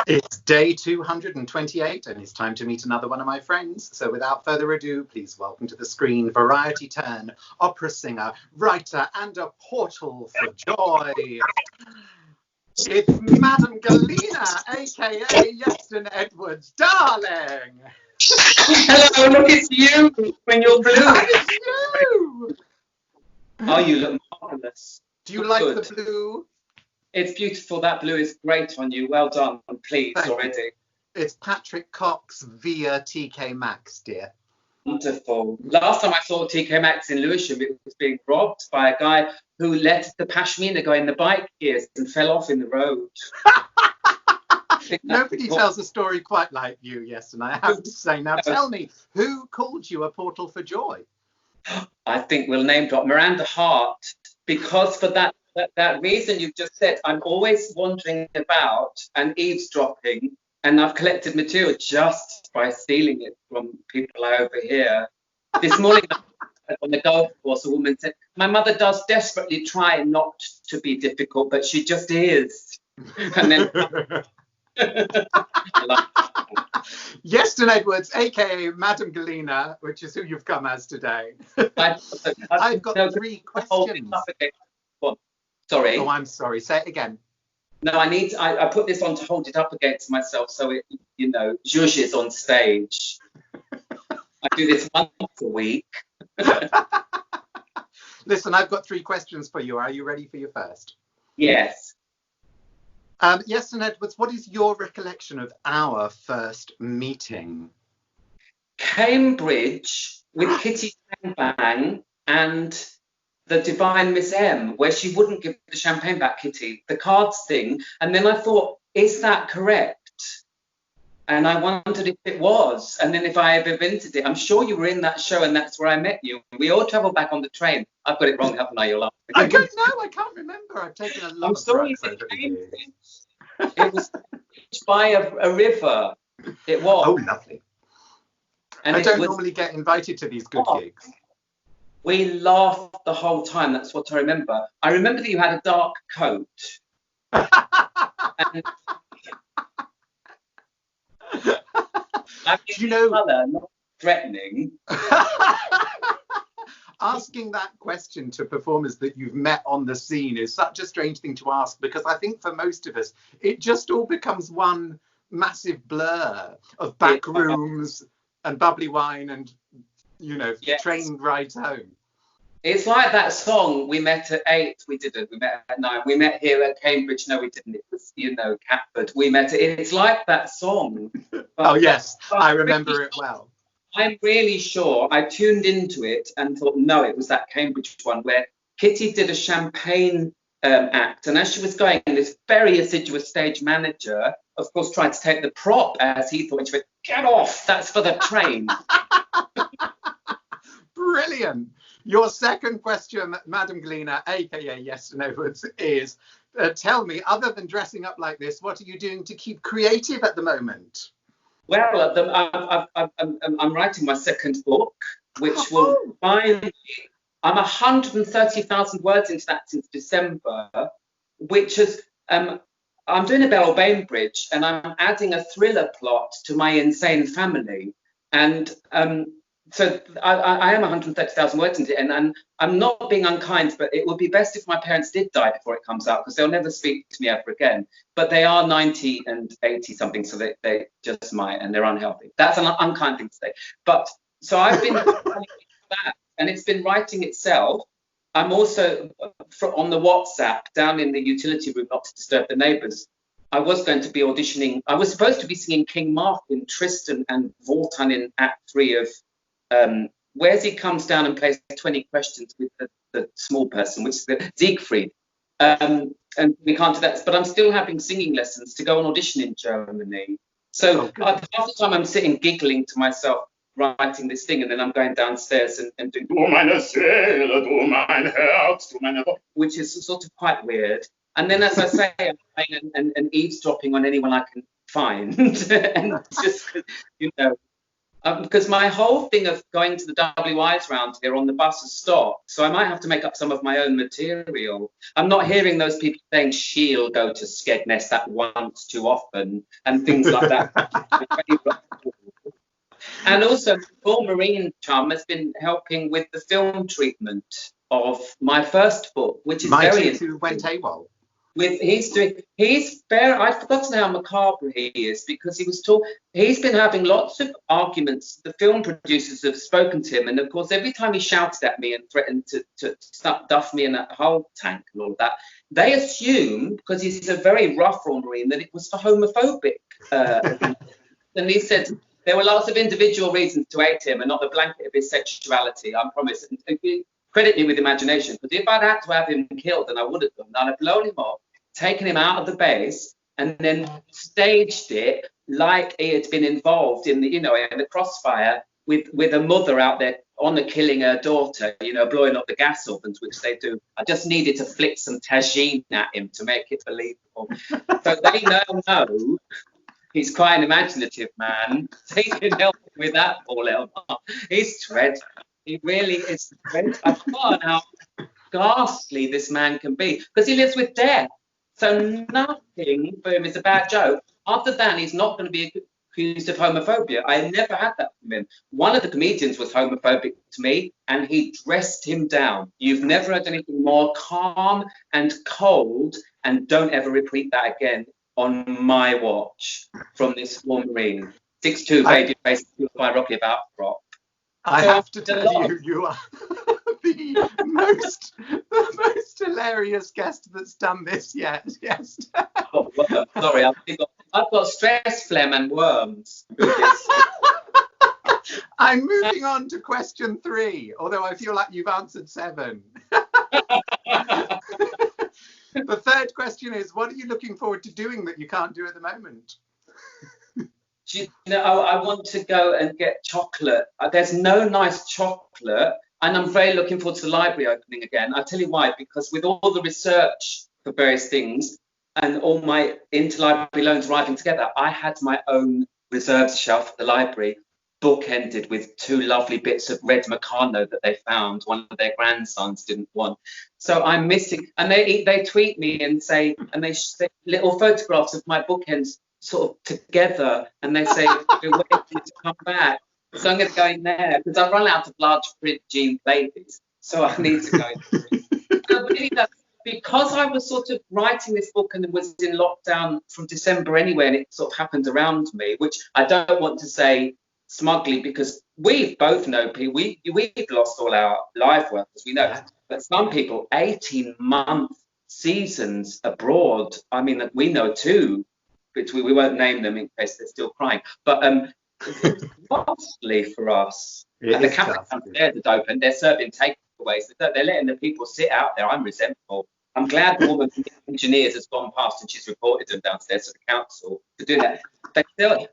It's day 228 and it's time to meet another one of my friends. So without further ado, please welcome to the screen variety turn, opera singer, writer and a portal for joy. It's Madame Galina, aka Iestyn Edwards, darling. Hello, look, it's you when you're blue. It's you. Oh, you look marvellous. Do you like the blue? It's beautiful. That blue is great on you. Well done. I'm pleased already. It's Patrick Cox via TK Maxx, dear. Wonderful. Last time I saw TK Maxx in Lewisham, it was being robbed by a guy who let the pashmina go in the bike gears and fell off in the road. Nobody tells a story quite like you, Iestyn, I have to say. Now tell me, who called you a portal for joy? I think we'll name drop Miranda Hart, because for that reason you've just said, I'm always wandering about and eavesdropping, and I've collected material just by stealing it from people I overhear. This morning on the golf course, a woman said, my mother does desperately try not to be difficult, but she just is. And then Iestyn Edwards, aka Madame Galina, which is who you've come as today. I've got three questions. Sorry. Oh, I'm sorry. Say it again. No, I put this on to hold it up against myself, so it, zhuzh is on stage. I do this once a week. Listen, I've got three questions for you. Are you ready for your first? Yes. Iestyn Edwards, what is your recollection of our first meeting? Cambridge with Kitty Bang Bang and the Divine Miss M, where she wouldn't give the champagne back, Kitty, the cards thing. And then I thought, is that correct? And I wondered if it was, and then if I ever visited it. I'm sure you were in that show, and that's where I met you. We all travelled back on the train. I've got it wrong, haven't I? You're laughing. I don't know. I can't remember. I've taken a lot of drugs over the years. It was by a river. It was. Oh, lovely. And I don't normally get invited to these good gigs. We laughed the whole time. That's what I remember. I remember that you had a dark coat. And colour, not threatening. Asking that question to performers that you've met on the scene is such a strange thing to ask, because I think for most of us, it just all becomes one massive blur of back rooms and bubbly wine and, train rides home. It's like that song, we met at 8, we didn't, we met at 9, we met here at Cambridge, no we didn't, it was, Catford, we met, it's like that song. Oh yes, I remember it well. I'm really sure I tuned into it and thought, no, it was that Cambridge one where Kitty did a champagne act, and as she was going, this very assiduous stage manager, of course, tried to take the prop as he thought, and she went, get off, that's for the train. Brilliant. Your second question, Madame Galina, aka Iestyn Edwards, is tell me, other than dressing up like this, what are you doing to keep creative at the moment? Well, I'm writing my second book, which will finally, I'm 130,000 words into that since December, which is, I'm doing a Bell Bainbridge, and I'm adding a thriller plot to my insane family. And so I am 130,000 words into it, and I'm not being unkind, but it would be best if my parents did die before it comes out, because they'll never speak to me ever again. But they are 90 and 80 something, so they just might, and they're unhealthy. That's an unkind thing to say. But so I've been that, and it's been writing itself. I'm also on the WhatsApp down in the utility room, not to disturb the neighbours. I was going to be auditioning. I was supposed to be singing King Mark in Tristan and Wotan in Act 3 of where's he comes down and plays 20 questions with the small person, which is the Siegfried. And we can't do that. But I'm still having singing lessons to go on audition in Germany. So half the time I'm sitting giggling to myself, writing this thing, and then I'm going downstairs and doing Du meine Seele, du mein Herz, du meine, which is sort of quite weird. And then, as I say, I'm playing and eavesdropping on anyone I can find, and just Because my whole thing of going to the WIs round here on the bus has stopped, so I might have to make up some of my own material. I'm not hearing those people saying she'll go to Skegness that once too often and things like that. And also, Paul Marine Chum has been helping with the film treatment of my first book, which is My very Tutu went AWOL. He's very, I've forgotten how macabre he is, because he's been having lots of arguments. The film producers have spoken to him, and of course every time he shouted at me and threatened to duff me in a hull tank and all of that, they assume, because he's a very rough Royal Marine, that it was for homophobic and he said there were lots of individual reasons to hate him and not the blanket of his sexuality, I promise. And credit me with imagination, because if I'd had to have him killed, then I would have done, I'd have blown him up, taken him out of the base, and then staged it like he had been involved in the, in the crossfire with a mother out there on killing her daughter, blowing up the gas ovens, which they do. I just needed to flick some tagine at him to make it believable. So they now know he's quite an imaginative man. They can help him with that, Paul Elmar. He's dreadful. He really is dreadful. I've forgotten how ghastly this man can be, because he lives with death. So nothing for him is a bad joke. Other than he's not going to be accused of homophobia. I never had that from him. One of the comedians was homophobic to me, and he dressed him down. You've never heard anything more calm and cold, and don't ever repeat that again on my watch from this War Marine. 6'2", baby face by Rocky about prop. I have to tell you, you are the most hilarious guest that's done this yet. Yes. Oh, well, sorry, I've got stress, phlegm, and worms. I'm moving on to question 3, although I feel like you've answered 7. The third question is, what are you looking forward to doing that you can't do at the moment? I want to go and get chocolate. There's no nice chocolate, and I'm very looking forward to the library opening again. I'll tell you why, because with all the research for various things and all my interlibrary loans arriving together, I had my own reserves shelf at the library, bookended with 2 lovely bits of red Meccano that they found one of their grandsons didn't want. So I'm missing, and they tweet me and say, and they little photographs of my bookends sort of together, and they say we're waiting to come back. So I'm going to go in there, because I've run out of large print jean babies, so I need to go in. Because I was sort of writing this book and was in lockdown from December anyway, and it sort of happened around me, which I don't want to say smugly, because we both know people, we've lost all our live work, as we know, but some people 18-month seasons abroad. I mean, we know 2, which we won't name them in case they're still crying, but it's costly for us. And the cafe downstairs is open, they're serving takeaways, they're letting the people sit out there. I'm resentful. I'm glad the woman from the engineers has gone past and she's reported them downstairs to the council for doing that. They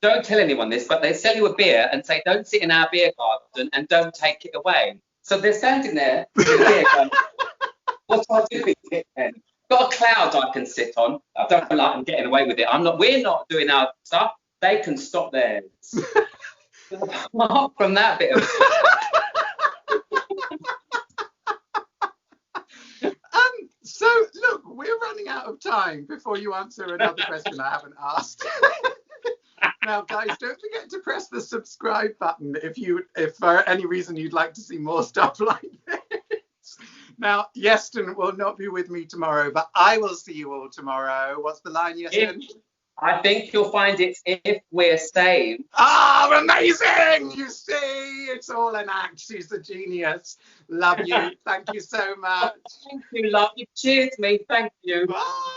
don't tell anyone this, but they sell you a beer and say, don't sit in our beer garden and don't take it away. So they're standing there with a beer garden. What do I do with it then? Got a cloud I can sit on. I don't like them getting away with it. We're not doing our stuff. They can stop theirs. Apart from that bit of So, look, we're running out of time before you answer another question I haven't asked. Now, guys, don't forget to press the subscribe button if for any reason you'd like to see more stuff like this. Now, Iestyn will not be with me tomorrow, but I will see you all tomorrow. What's the line, Iestyn? I think you'll find it's if we're saved. Ah, amazing! You see, it's all an act. She's a genius. Love you. Thank you so much. Thank you, love you. Cheers, me. Thank you. Bye.